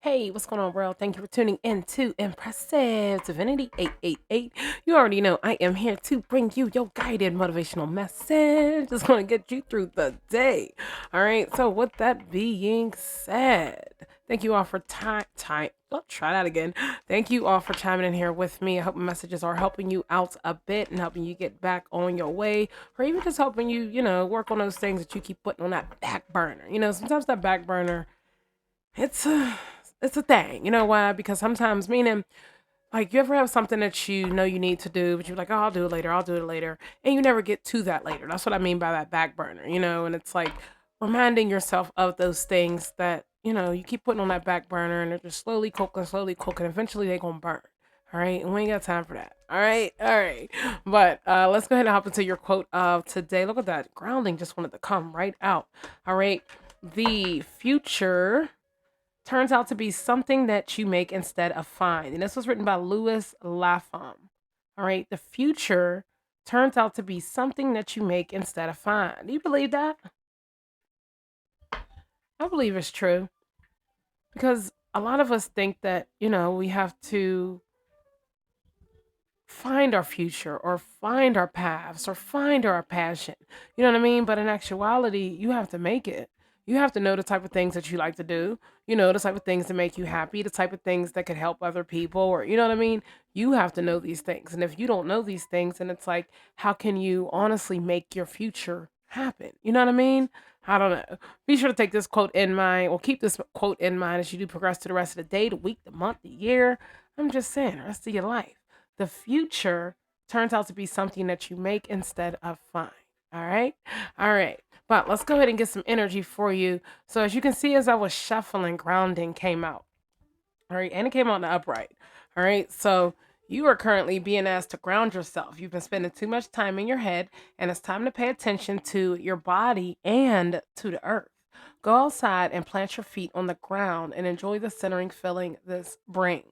Hey, what's going on, world? Thank you for tuning in to Impressive Divinity 888. You already know I am here to bring you your guided motivational message. Just want to get you through the day. All right. So, with that being said, thank you all for time. I'll try that again. Thank you all for chiming in here with me. I hope my messages are helping you out a bit and helping you get back on your way, or even just helping you, work on those things that you keep putting on that back burner. Sometimes that back burner it's a thing. You know why? Because sometimes meaning like you ever have something that you know you need to do, but you're like, oh, I'll do it later, I'll do it later. And you never get to that later. That's what I mean by that back burner. And it's like reminding yourself of those things that, you keep putting on that back burner and they're just slowly cooking, slowly cooking. Eventually they're gonna burn. All right. And we ain't got time for that. All right. All right. But let's go ahead and hop into your quote of today. Look at that. Grounding just wanted to come right out. All right. The future turns out to be something that you make instead of find. And this was written by Louis Lafon. All right. The future turns out to be something that you make instead of find. Do you believe that? I believe it's true because a lot of us think that, we have to find our future or find our paths or find our passion. You know what I mean? But in actuality, you have to make it. You have to know the type of things that you like to do, the type of things that make you happy, the type of things that could help other people, or you know what I mean? You have to know these things. And if you don't know these things, then it's like, how can you honestly make your future happen? You know what I mean? I don't know. Be sure to take this quote in mind, or keep this quote in mind as you do progress to the rest of the day, the week, the month, the year. I'm just saying, the rest of your life. The future turns out to be something that you make instead of find. All right. All right. But let's go ahead and get some energy for you. So, as you can see, as I was shuffling, grounding came out. All right. And it came out in the upright. All right. So, you are currently being asked to ground yourself. You've been spending too much time in your head, and it's time to pay attention to your body and to the earth. Go outside and plant your feet on the ground and enjoy the centering feeling this brings.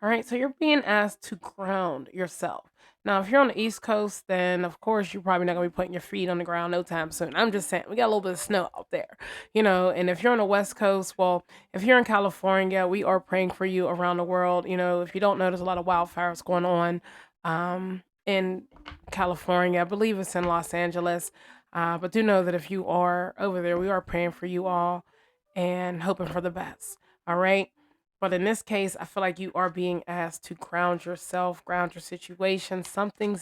All right, so you're being asked to ground yourself. Now, if you're on the East Coast, then of course you're probably not gonna be putting your feet on the ground no time soon. I'm just saying, we got a little bit of snow out there, And if you're on the West Coast, well, if you're in California, we are praying for you around the world. If you don't know, there's a lot of wildfires going on in California. I believe it's in Los Angeles, but do know that if you are over there, we are praying for you all and hoping for the best. All right. But in this case, I feel like you are being asked to ground yourself, ground your situation. Something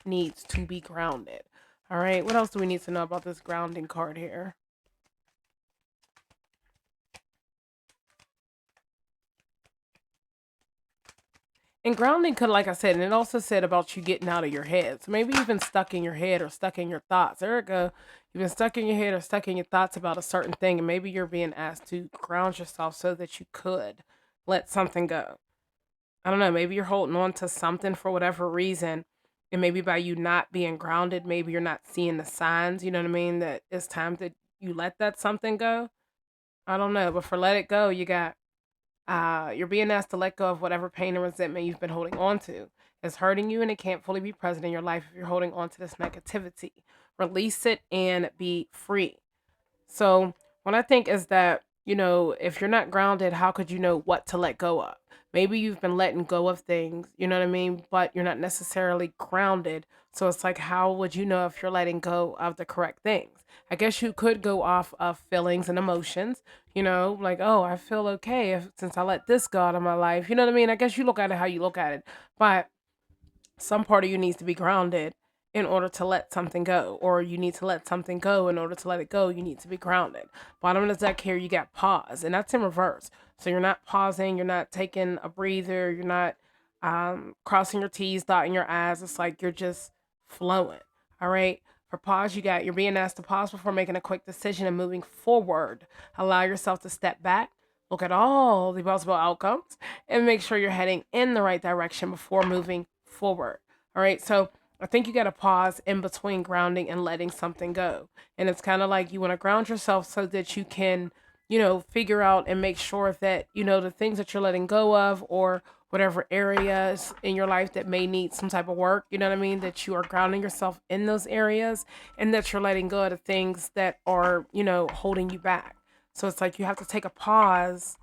needs to be grounded. All right. What else do we need to know about this grounding card here? And grounding could, like I said, and it also said about you getting out of your head. So maybe you've been stuck in your head or stuck in your thoughts. There we go. You've been stuck in your head or stuck in your thoughts about a certain thing, and maybe you're being asked to ground yourself so that you could let something go. I don't know, maybe you're holding on to something for whatever reason. And maybe by you not being grounded, maybe you're not seeing the signs, you know what I mean? That it's time that you let that something go. I don't know, but for let it go, you're being asked to let go of whatever pain and resentment you've been holding on to. It's hurting you and it can't fully be present in your life if you're holding on to this negativity. Release it and be free. So, what I think is that, if you're not grounded, how could you know what to let go of? Maybe you've been letting go of things, you know what I mean? But you're not necessarily grounded. So it's like, how would you know if you're letting go of the correct things? I guess you could go off of feelings and emotions, like, oh, I feel okay since I let this go out of my life. You know what I mean? I guess you look at it how you look at it. But some part of you needs to be grounded in order to let something go, or you need to let something go in order to let it go. You need to be grounded. Bottom of the deck here, you got pause, and that's in reverse. So you're not pausing, you're not taking a breather, you're not crossing your T's, dotting your I's. It's like you're just flowing. All right. For pause, you're being asked to pause before making a quick decision and moving forward. Allow yourself to step back, look at all the possible outcomes, and make sure you're heading in the right direction before moving forward. All right. So I think you got to pause in between grounding and letting something go. And it's kind of like you want to ground yourself so that you can, figure out and make sure that, the things that you're letting go of, or whatever areas in your life that may need some type of work, you know what I mean? That you are grounding yourself in those areas, and that you're letting go of the things that are, holding you back. So it's like you have to take a pause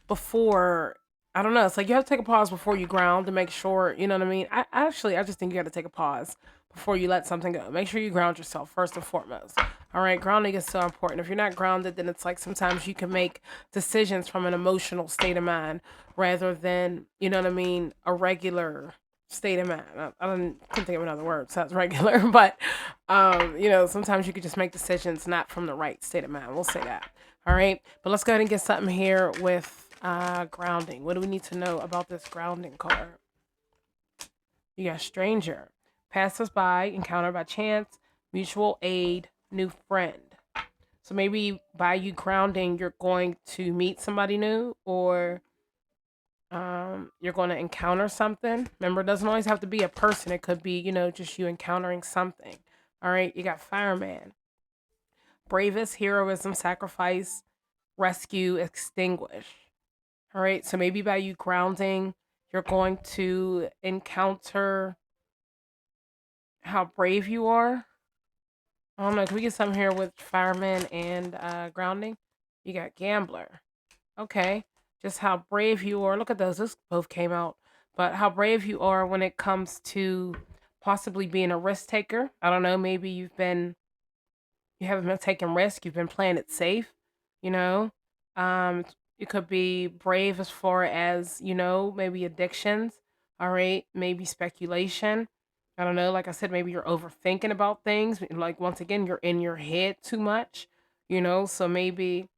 before. I don't know. It's like you have to take a pause before you ground to make sure, you know what I mean? I just think you got to take a pause before you let something go. Make sure you ground yourself first and foremost. All right, grounding is so important. If you're not grounded, then it's like sometimes you can make decisions from an emotional state of mind rather than, you know what I mean, a regular state of mind. Couldn't think of another word besides regular, but sometimes you could just make decisions not from the right state of mind. We'll say that. All right, but let's go ahead and get something here with grounding. What do we need to know about this grounding card? You got stranger, passes by, encounter by chance, mutual aid, new friend. So maybe by you grounding, you're going to meet somebody new, or you're going to encounter something. Remember, it doesn't always have to be a person. It could be, just you encountering something. All right, you got fireman, bravest, heroism, sacrifice, rescue, extinguish. All right, so maybe by you grounding, you're going to encounter how brave you are. I don't know. Can we get something here with fireman and grounding? You got gambler. Okay. Just how brave you are. Look at those. This both came out. But how brave you are when it comes to possibly being a risk taker. I don't know. Maybe you haven't been taking risk. You've been playing it safe. You know, um, it could be brave as far as maybe addictions. All right, maybe speculation. I don't know. Like I said, maybe you're overthinking about things. Like once again, you're in your head too much. So maybe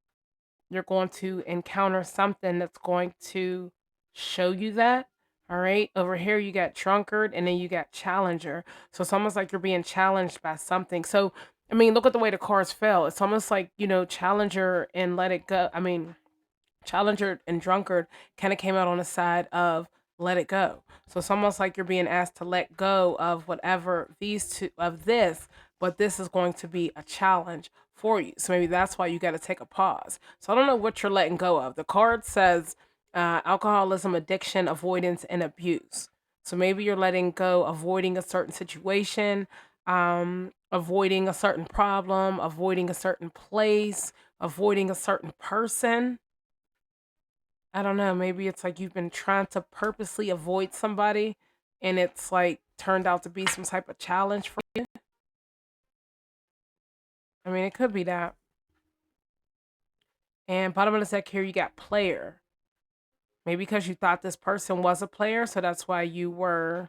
you're going to encounter something that's going to show you that. All right. Over here, you got drunkard and then you got challenger. So it's almost like you're being challenged by something. So, I mean, look at the way the cards fell. It's almost like, challenger and let it go. I mean, challenger and drunkard kind of came out on the side of let it go. So it's almost like you're being asked to let go of whatever these two of this, but this is going to be a challenge for you. So maybe that's why you got to take a pause. So I don't know what you're letting go of. The card says alcoholism, addiction, avoidance, and abuse. So maybe you're letting go, avoiding a certain situation, avoiding a certain problem, avoiding a certain place, avoiding a certain person. I don't know, maybe it's like you've been trying to purposely avoid somebody and it's like turned out to be some type of challenge for you. I mean, it could be that. And bottom of the deck here, you got player. Maybe because you thought this person was a player, so that's why you were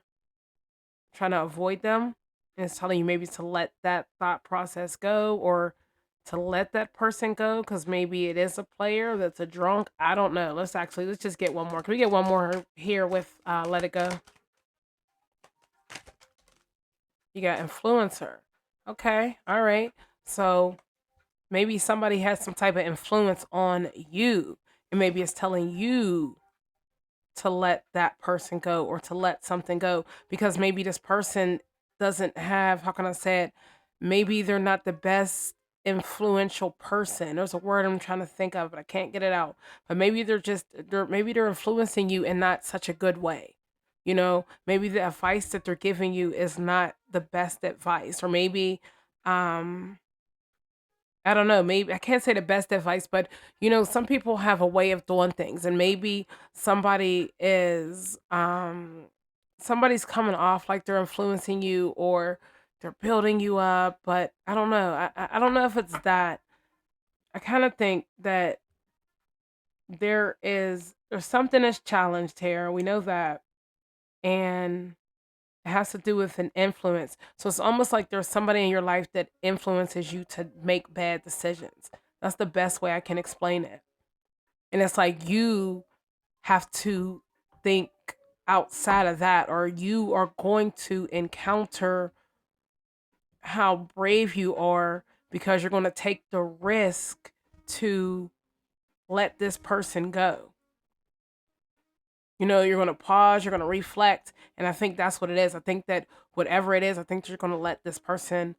trying to avoid them. And it's telling you maybe to let that thought process go or to let that person go because maybe it is a player that's a drunk. I don't know. Let's just get one more. Can we get one more here with let it go? You got influencer. Okay. All right. So maybe somebody has some type of influence on you, and maybe it's telling you to let that person go or to let something go because maybe this person doesn't have, how can I say it? Maybe they're not the best influential person. There's a word I'm trying to think of, but I can't get it out. But maybe they're influencing you in not such a good way. Maybe the advice that they're giving you is not the best advice, or maybe um I don't know, maybe I can't say the best advice, but some people have a way of doing things and maybe somebody is somebody's coming off like they're influencing you or they're building you up, but I don't know. I don't know if it's that. I kind of think that there's something that's challenged here. We know that. And it has to do with an influence. So it's almost like there's somebody in your life that influences you to make bad decisions. That's the best way I can explain it. And it's like you have to think outside of that, or you are going to encounter how brave you are because you're going to take the risk to let this person go. You're going to pause, you're going to reflect. And I think that's what it is. I think that whatever it is, I think you're going to let this person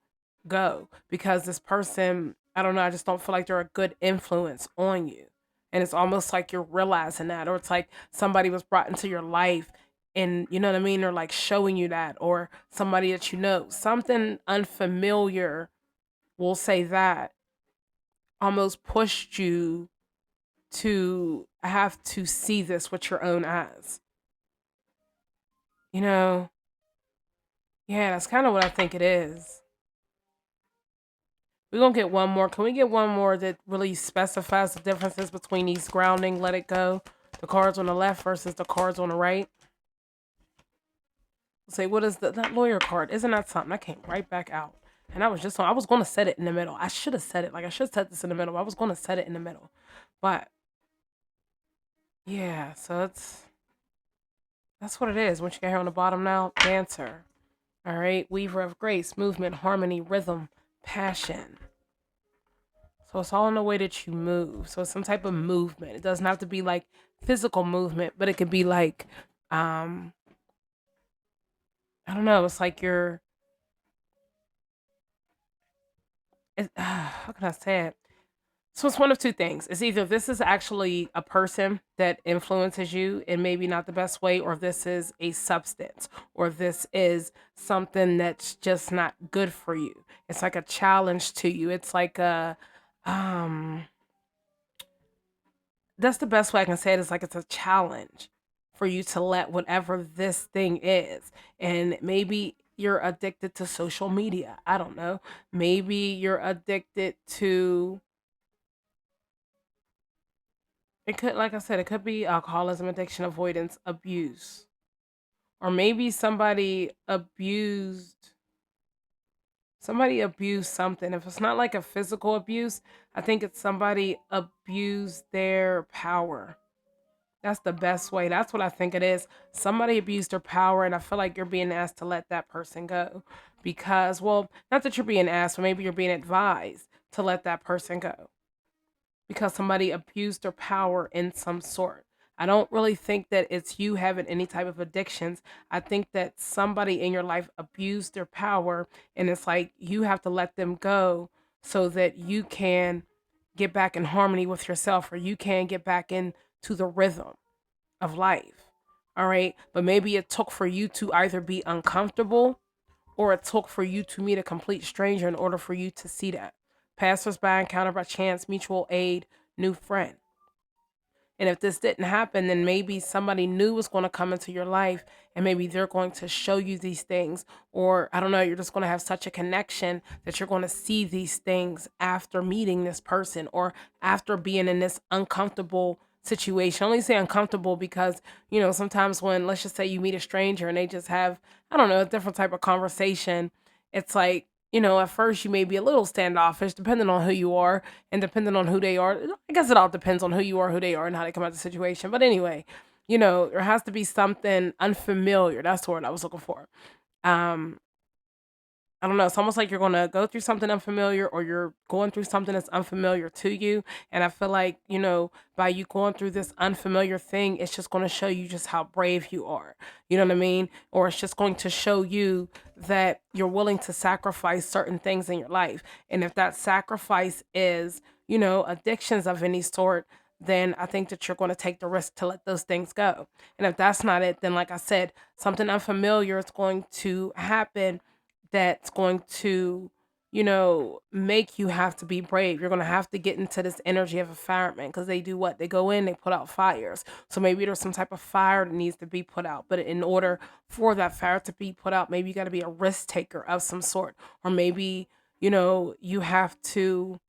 go because this person, I don't know, I just don't feel like they're a good influence on you. And it's almost like you're realizing that, or it's like somebody was brought into your life and you know what I mean? Or like showing you that, or somebody that something unfamiliar, we'll say that, almost pushed you to have to see this with your own eyes. You know, yeah, that's kind of what I think it is. We're gonna get one more. Can we get one more that really specifies the differences between these grounding, let it go, the cards on the left versus the cards on the right? Say, what is that lawyer card? Isn't that something? I came right back out. And I was going to set it in the middle. I should have said it. Like, I should have set this in the middle. I was going to set it in the middle. But, yeah, so that's what it is. Once you get here on the bottom now, dancer. All right, weaver of grace, movement, harmony, rhythm, passion. So it's all in the way that you move. So it's some type of movement. It doesn't have to be like physical movement, but it could be like, um, I don't know. It's like how can I say it? So it's one of two things. It's either this is actually a person that influences you in maybe not the best way, or this is a substance, or this is something that's just not good for you. It's like a challenge to you. It's like um that's the best way I can say it, is like it's a challenge for you to let whatever this thing is. And maybe you're addicted to social media. I don't know. Maybe you're addicted to, it could, like I said, it could be alcoholism, addiction, avoidance, abuse. Or maybe somebody abused something. If it's not like a physical abuse, I think it's somebody abused their power. That's the best way. That's what I think it is. Somebody abused their power, and I feel like you're being asked to let that person go. Because, well, not that you're being asked, but maybe you're being advised to let that person go because somebody abused their power in some sort. I don't really think that it's you having any type of addictions. I think that somebody in your life abused their power, and it's like you have to let them go so that you can get back in harmony with yourself, or you can get back into the rhythm of life. All right. But maybe it took for you to either be uncomfortable, or it took for you to meet a complete stranger in order for you to see that. Passersby, encounter by chance, mutual aid, new friend. And if this didn't happen, then maybe somebody new was going to come into your life, and maybe they're going to show you these things. Or I don't know, you're just going to have such a connection that you're going to see these things after meeting this person, or after being in this uncomfortable situation. I only say uncomfortable because, sometimes when, let's just say, you meet a stranger and they just have, I don't know, a different type of conversation, it's like, at first you may be a little standoffish depending on who you are and depending on who they are. I guess it all depends on who you are, who they are, and how they come out of the situation. But anyway, there has to be something unfamiliar. That's the word I was looking for. Um, I don't know. It's almost like you're going to go through something unfamiliar, or you're going through something that's unfamiliar to you. And I feel like, by you going through this unfamiliar thing, it's just going to show you just how brave you are. You know what I mean? Or it's just going to show you that you're willing to sacrifice certain things in your life. And if that sacrifice is, addictions of any sort, then I think that you're going to take the risk to let those things go. And if that's not it, then like I said, something unfamiliar is going to happen that's going to, make you have to be brave. You're going to have to get into this energy of a fireman, because they do what? They go in, they put out fires. So maybe there's some type of fire that needs to be put out. But in order for that fire to be put out, maybe you got to be a risk taker of some sort. Or maybe, you have to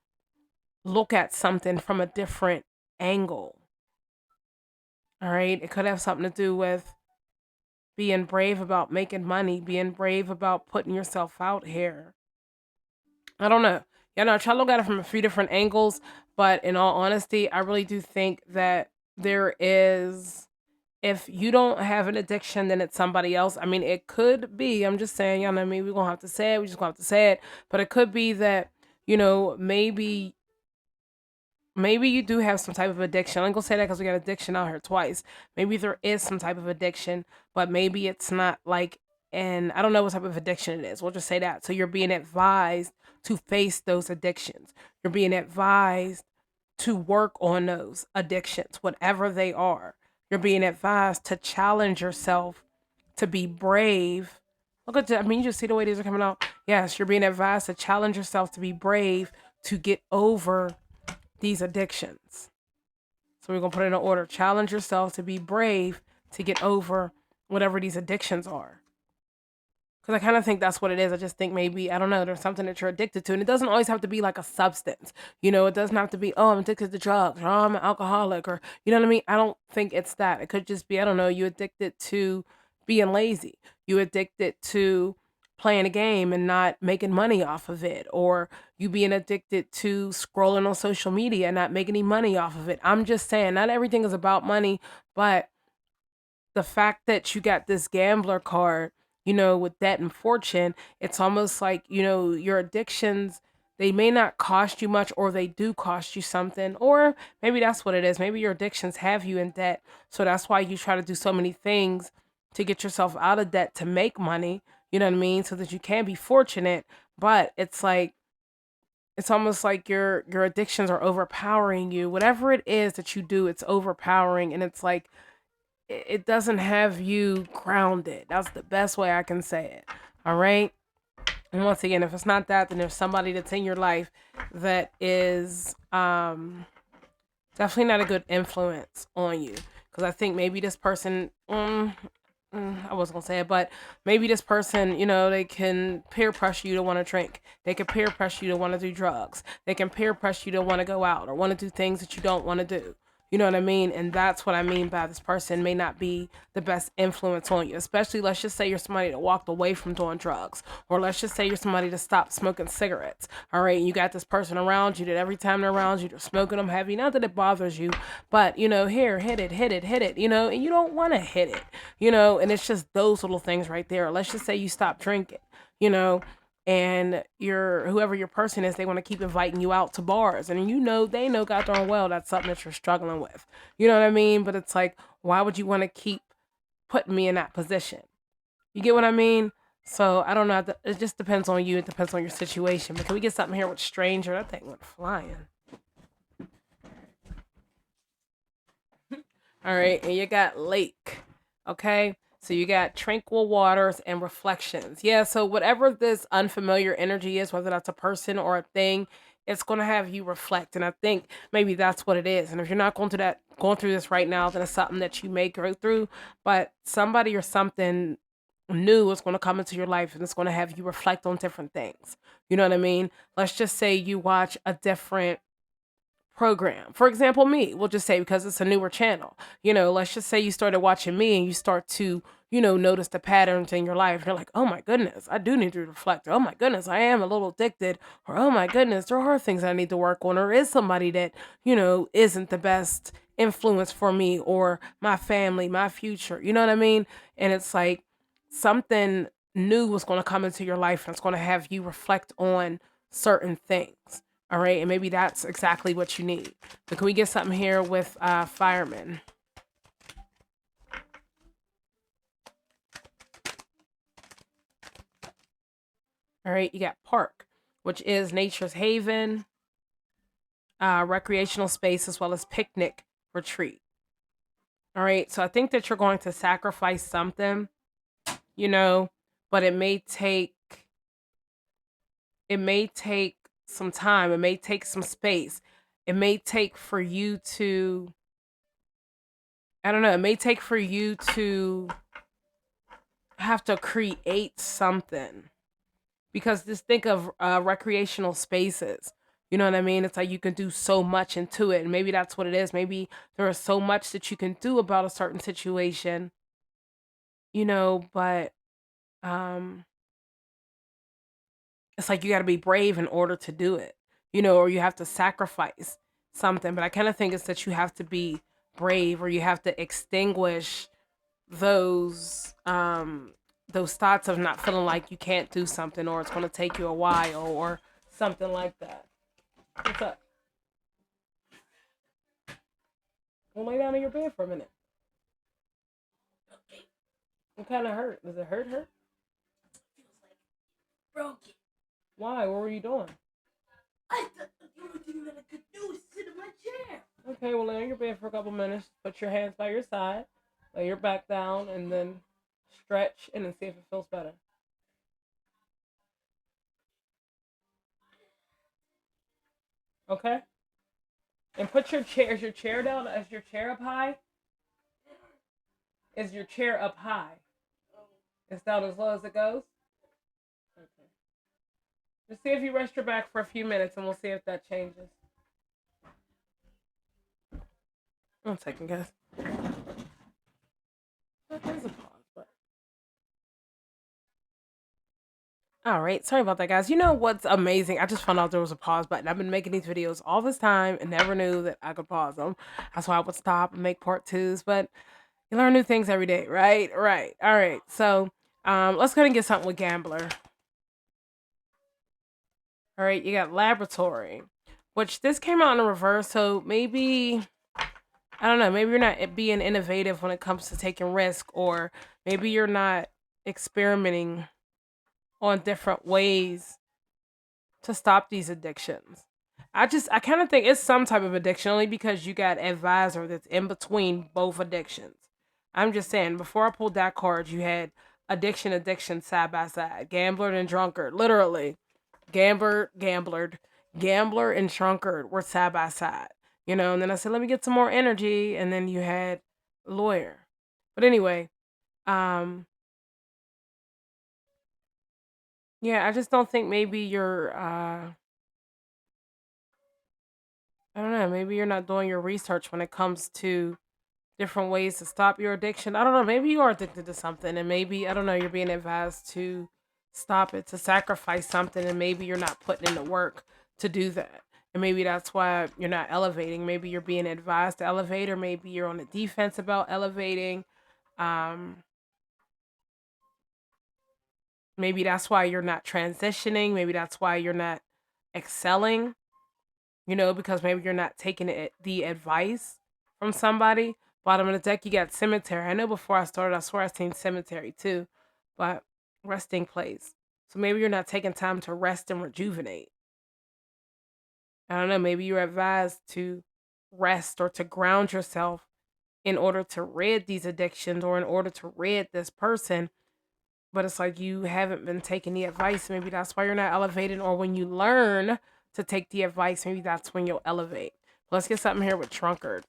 look at something from a different angle. All right. It could have something to do with being brave about making money, being brave about putting yourself out here. I don't know. Yeah, no, I try to look at it from a few different angles, but in all honesty, I really do think that there is, if you don't have an addiction, then it's somebody else. I mean, it could be, I'm just saying, y'all know me, we're gonna have to say it, we just gonna have to say it, but it could be that, maybe you do have some type of addiction. I'm gonna say that because we got addiction out here twice. Maybe there is some type of addiction, but maybe it's not like, and I don't know what type of addiction it is. We'll just say that. So you're being advised to face those addictions. You're being advised to work on those addictions, whatever they are. You're being advised to challenge yourself, to be brave. Look at that. I mean, you just see the way these are coming out. Yes, you're being advised to challenge yourself, to be brave, to get over these addictions. So we're going to put it in order. Challenge yourself to be brave to get over whatever these addictions are. Because I kind of think that's what it is. I just think maybe, I don't know, there's something that you're addicted to. And it doesn't always have to be like a substance. It doesn't have to be, oh, I'm addicted to drugs or oh, I'm an alcoholic or, you know what I mean? I don't think it's that. It could just be, I don't know, you addicted to being lazy. You addicted to playing a game and not making money off of it. Or you being addicted to scrolling on social media and not making any money off of it. I'm just saying, not everything is about money, but the fact that you got this gambler card, with debt and fortune, it's almost like, your addictions, they may not cost you much or they do cost you something. Or maybe that's what it is. Maybe your addictions have you in debt. So that's why you try to do so many things to get yourself out of debt to make money, you know what I mean? So that you can be fortunate. But it's like, it's almost like your addictions are overpowering you. Whatever it is that you do, it's overpowering. And it's like, it doesn't have you grounded. That's the best way I can say it. All right. And once again, if it's not that, then there's somebody that's in your life that is definitely not a good influence on you. Because I think maybe this person, I wasn't gonna say it, but maybe this person, they can peer pressure you to want to drink. They can peer pressure you to want to do drugs. They can peer pressure you to want to go out or want to do things that you don't want to do. You know what I mean? And that's what I mean by this person may not be the best influence on you. Especially, let's just say you're somebody that walked away from doing drugs. Or let's just say you're somebody that stopped smoking cigarettes. All right. And you got this person around you that every time they're around you, they're smoking them heavy. Not that it bothers you, but, here, hit it, hit it, hit it, and you don't want to hit it, and it's just those little things right there. Let's just say you stop drinking, you know, and your whoever your person is, they want to keep inviting you out to bars, and they know god darn well that's something that you're struggling with, you know what I mean? But it's like, why would you want to keep putting me in that position? You get what I mean? So I don't know, it just depends on you, it depends on your situation. But can we get something here with stranger? That thing went flying. All right, and you got lake. Okay, so you got tranquil waters and reflections. Yeah, so whatever this unfamiliar energy is, whether that's a person or a thing, it's gonna have you reflect. And I think maybe that's what it is. And if you're not going through this right now, then it's something that you may go through. But somebody or something new is going to come into your life and it's going to have you reflect on different things. You know what I mean? Let's just say you watch a different program. For example, me, we'll just say because it's a newer channel. Let's just say you started watching me and you start to, notice the patterns in your life. You're like, oh my goodness, I do need to reflect. Oh my goodness, I am a little addicted. Or oh my goodness, there are things I need to work on. Or is somebody that, isn't the best influence for me or my family, my future. You know what I mean? And it's like something new was going to come into your life and it's going to have you reflect on certain things. All right, and maybe that's exactly what you need. But can we get something here with firemen? All right, you got park, which is nature's haven, recreational space, as well as picnic retreat. All right, so I think that you're going to sacrifice something, you know, but it may take some time. It may take some space. It may take for you to, I don't know, it may take for you to have to create something. Because just think of recreational spaces. You know what I mean? It's like you can do so much into it. And maybe that's what it is. Maybe there is so much that you can do about a certain situation, but um, it's like you got to be brave in order to do it, or you have to sacrifice something. But I kind of think it's that you have to be brave or you have to extinguish those those thoughts of not feeling like you can't do something or it's going to take you a while or something like that. What's up? Well, lay down in your bed for a minute. What kind of hurt? Does it hurt her? Broken. Why? What were you doing? I thought the only thing that I could do is sit in my chair. Okay, well, lay on your bed for a couple minutes. Put your hands by your side. Lay your back down and then stretch and then see if it feels better. Okay? And put your chair. Is your chair down? Is your chair up high? Is your chair up high? It's down as low as it goes. Okay. Just see if you rest your back for a few minutes, and we'll see if that changes. 1 second, guys. There's a pause, but all right. Sorry about that, guys. You know what's amazing? I just found out there was a pause button. I've been making these videos all this time and never knew that I could pause them. That's why I would stop and make part twos. But you learn new things every day, right? Right. All right. So let's go ahead and get something with gambler. All right. You got laboratory, which this came out in reverse. So maybe I don't know. Maybe you're not being innovative when it comes to taking risk, or maybe you're not experimenting on different ways to stop these addictions. I kind of think it's some type of addiction only because you got advisor that's in between both addictions. I'm just saying, before I pulled that card, you had addiction side by side, gambler and drunkard, literally. Gambler and drunkard were side by side, and then I said, let me get some more energy. And then you had lawyer. But anyway, um, yeah, I just don't think maybe you're, I don't know, maybe you're not doing your research when it comes to different ways to stop your addiction. I don't know, maybe you are addicted to something and maybe, I don't know, you're being advised to stop it, to sacrifice something, and maybe you're not putting in the work to do that. And maybe that's why you're not elevating. Maybe you're being advised to elevate, or maybe you're on the defense about elevating. Um, Maybe that's why you're not transitioning. Maybe that's why you're not excelling, because maybe you're not taking the advice from somebody. Bottom of the deck, you got cemetery. I know before I started, I swear I seen cemetery too, but resting place. So maybe you're not taking time to rest and rejuvenate. I don't know. Maybe you're advised to rest or to ground yourself in order to rid these addictions or in order to rid this person. But it's like you haven't been taking the advice. Maybe that's why you're not elevating. Or when you learn to take the advice, maybe that's when you'll elevate. Let's get something here with drunkard.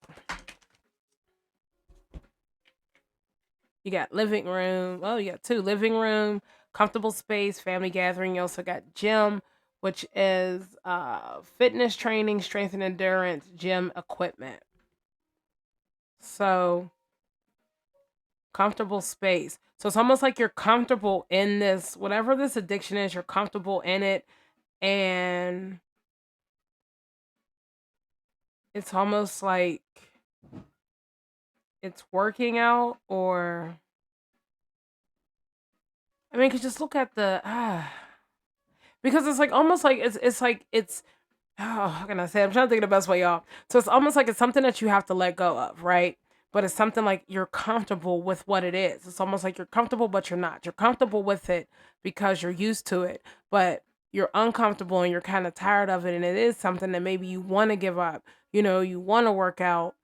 You got living room. Well, you got two: living room, comfortable space, family gathering. You also got gym, which is fitness training, strength and endurance, gym equipment. So comfortable space. So it's almost like you're comfortable in this, whatever this addiction is, you're comfortable in it. And it's almost like it's working out, or I mean, cause just look at the because it's like almost like it's like it's how can I say? I'm trying to think of the best way, y'all. So it's almost like it's something that you have to let go of, right? But it's something like you're comfortable with what it is. It's almost like you're comfortable, but you're not. You're comfortable with it because you're used to it, but you're uncomfortable and you're kind of tired of it. And it is something that maybe you want to give up. You want to work out,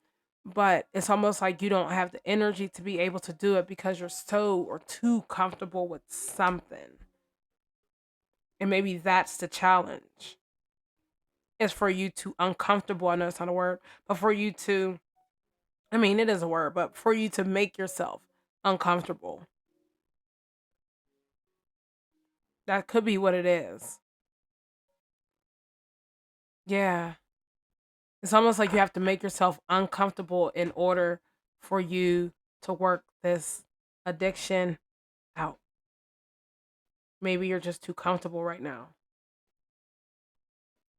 but it's almost like you don't have the energy to be able to do it because you're so or too comfortable with something. And maybe that's the challenge. Is for you to uncomfortable. I know it's not a word, but for you to, I mean, it is a word, but for you to make yourself uncomfortable. That could be what it is. Yeah. It's almost like you have to make yourself uncomfortable in order for you to work this addiction out. Maybe you're just too comfortable right now.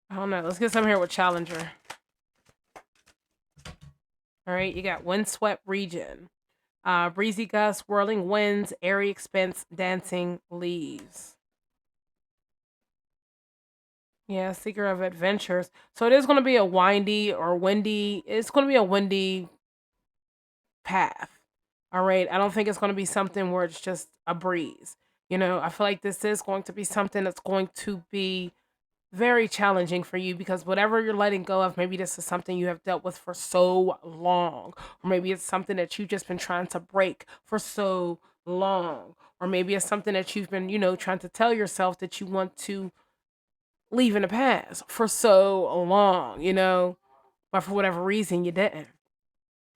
I don't know. Let's get some here with Challenger. All right, you got windswept region. Breezy gusts, whirling winds, airy expense, dancing leaves. Yeah, seeker of adventures. So it is going to be a windy or windy. It's going to be a windy path. All right. I don't think it's going to be something where it's just a breeze. I feel like this is going to be something that's going to be very challenging for you because whatever you're letting go of, maybe this is something you have dealt with for so long, or maybe it's something that you've just been trying to break for so long, or maybe it's something that you've been, trying to tell yourself that you want to leave in the past for so long. but for whatever reason, you didn't.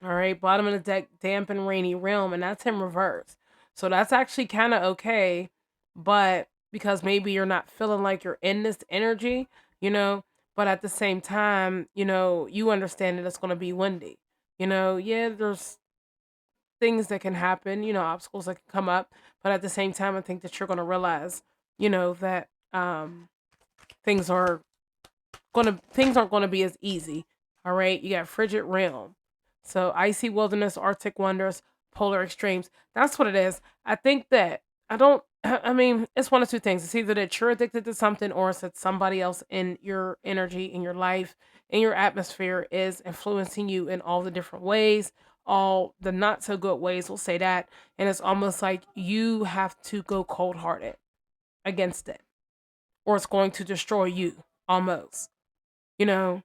All right, bottom of the deck, damp and rainy realm, and that's in reverse. So that's actually kind of okay, but because maybe you're not feeling like you're in this energy, you know, but at the same time, you understand that it's going to be windy. Yeah, there's things that can happen, obstacles that can come up, but at the same time, I think that you're going to realize, that things are things aren't gonna be as easy. All right, you got frigid realm, so icy wilderness, Arctic wonders, polar extremes. That's what it is. I think that I don't. I mean, it's one of two things. It's either that you're addicted to something, or it's that somebody else in your energy, in your life, in your atmosphere is influencing you in all the different ways, all the not so good ways. We'll say that, and it's almost like you have to go cold hearted against it, or it's going to destroy you almost. You know,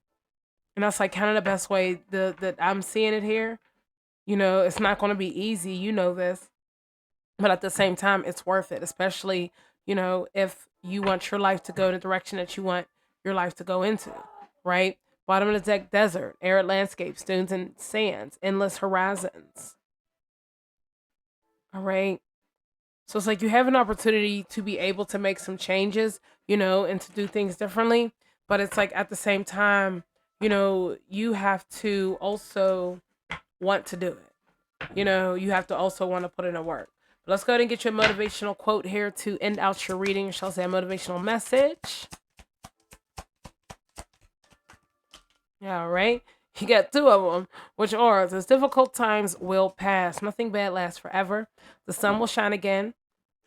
and that's like kind of the best way that I'm seeing it here. It's not going to be easy, this, but at the same time, it's worth it, especially, if you want your life to go the direction that you want your life to go into, right? Bottom of the deck, desert, arid landscapes, dunes and sands, endless horizons. All right. So it's like you have an opportunity to be able to make some changes, and to do things differently. But it's like at the same time, you have to also want to do it. You have to also want to put in the work. But let's go ahead and get you a motivational quote here to end out your reading. Shall say a motivational message. Yeah, all right. You got two of them, which are: those difficult times will pass. Nothing bad lasts forever. The sun will shine again.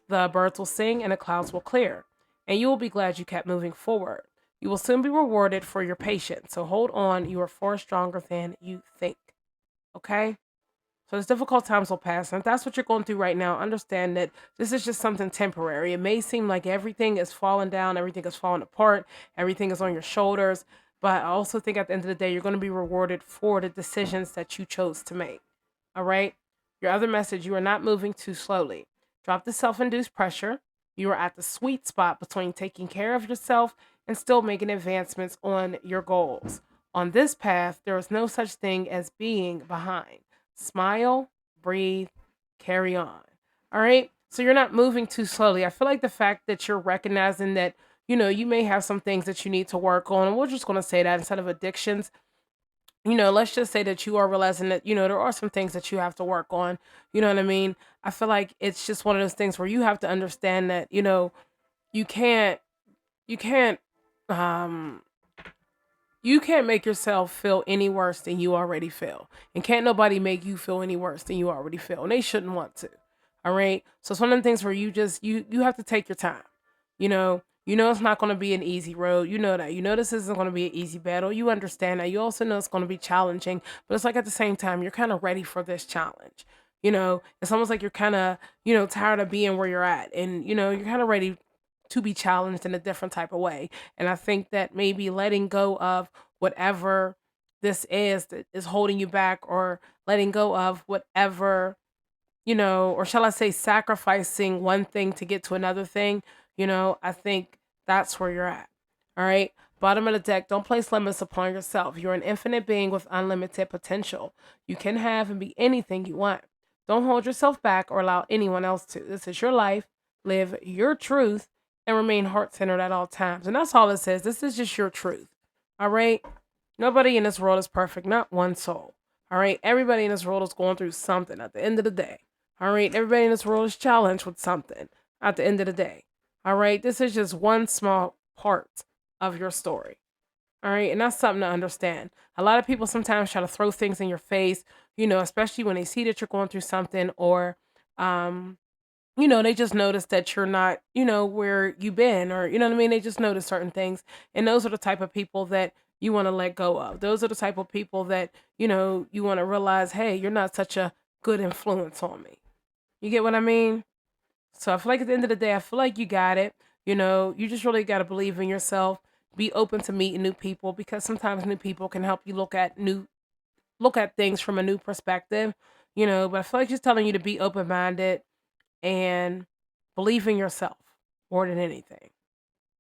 The birds will sing and the clouds will clear, and you will be glad you kept moving forward. You will soon be rewarded for your patience, so hold on. You are far stronger than you think. Okay? So those difficult times will pass. And if that's what you're going through right now, understand that this is just something temporary. It may seem like everything is falling down, everything is falling apart, everything is on your shoulders. But I also think at the end of the day, you're going to be rewarded for the decisions that you chose to make. All right? Your other message: you are not moving too slowly. Drop the self induced pressure. You are at the sweet spot between taking care of yourself and still making advancements on your goals. On this path, there is no such thing as being behind. Smile, breathe, carry on. All right. So you're not moving too slowly. I feel like the fact that you're recognizing that, you may have some things that you need to work on. And we're just going to say that instead of addictions, let's just say that you are realizing that, there are some things that you have to work on. You know what I mean? I feel like it's just one of those things where you have to understand that, you can't, you can't, um, you can't make yourself feel any worse than you already feel. And can't nobody make you feel any worse than you already feel. And they shouldn't want to. All right. So it's one of the things where you have to take your time. It's not gonna be an easy road. You know that. You know this isn't gonna be an easy battle. You understand that. You also know it's gonna be challenging. But it's like at the same time, you're kind of ready for this challenge. It's almost like you're kind of, tired of being where you're at. And, you're kind of ready to be challenged in a different type of way. And I think that maybe letting go of whatever this is that is holding you back, or letting go of whatever, or shall I say, sacrificing one thing to get to another thing, I think that's where you're at. All right. Bottom of the deck, don't place limits upon yourself. You're an infinite being with unlimited potential. You can have and be anything you want. Don't hold yourself back or allow anyone else to. This is your life. Live your truth and remain heart centered at all times. And that's all it says. This is just your truth. All right. Nobody in this world is perfect, not one soul. All right. Everybody in this world is going through something at the end of the day. All right. Everybody in this world is challenged with something at the end of the day. All right. This is just one small part of your story. All right. And that's something to understand. A lot of people sometimes try to throw things in your face, especially when they see that you're going through something, or, they just notice that you're not, where you've been, or, what I mean? They just notice certain things. And those are the type of people that you want to let go of. Those are the type of people that, you want to realize, hey, you're not such a good influence on me. You get what I mean? So I feel like at the end of the day, I feel like you got it. You just really got to believe in yourself. Be open to meeting new people, because sometimes new people can help you look at things from a new perspective. But I feel like just telling you to be open minded and believe in yourself more than anything.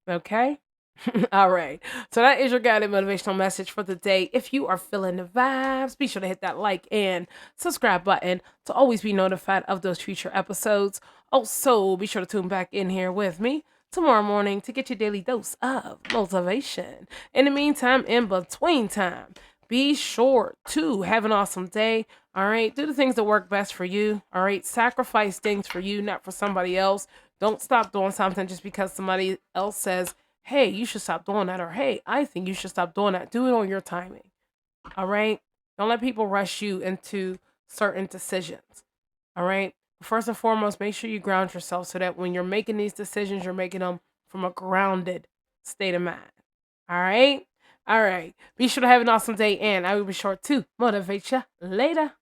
Okay? All right. So that is your guided motivational message for the day. If you are feeling the vibes, be sure to hit that like and subscribe button to always be notified of those future episodes. Also, be sure to tune back in here with me tomorrow morning to get your daily dose of motivation. In the meantime, in between time, be sure to have an awesome day. All right. Do the things that work best for you. All right. Sacrifice things for you, not for somebody else. Don't stop doing something just because somebody else says, hey, you should stop doing that, or hey, I think you should stop doing that. Do it on your timing. All right. Don't let people rush you into certain decisions. All right. First and foremost, make sure you ground yourself so that when you're making these decisions, you're making them from a grounded state of mind. All right. All right. Be sure to have an awesome day, and I will be sure to motivate you later.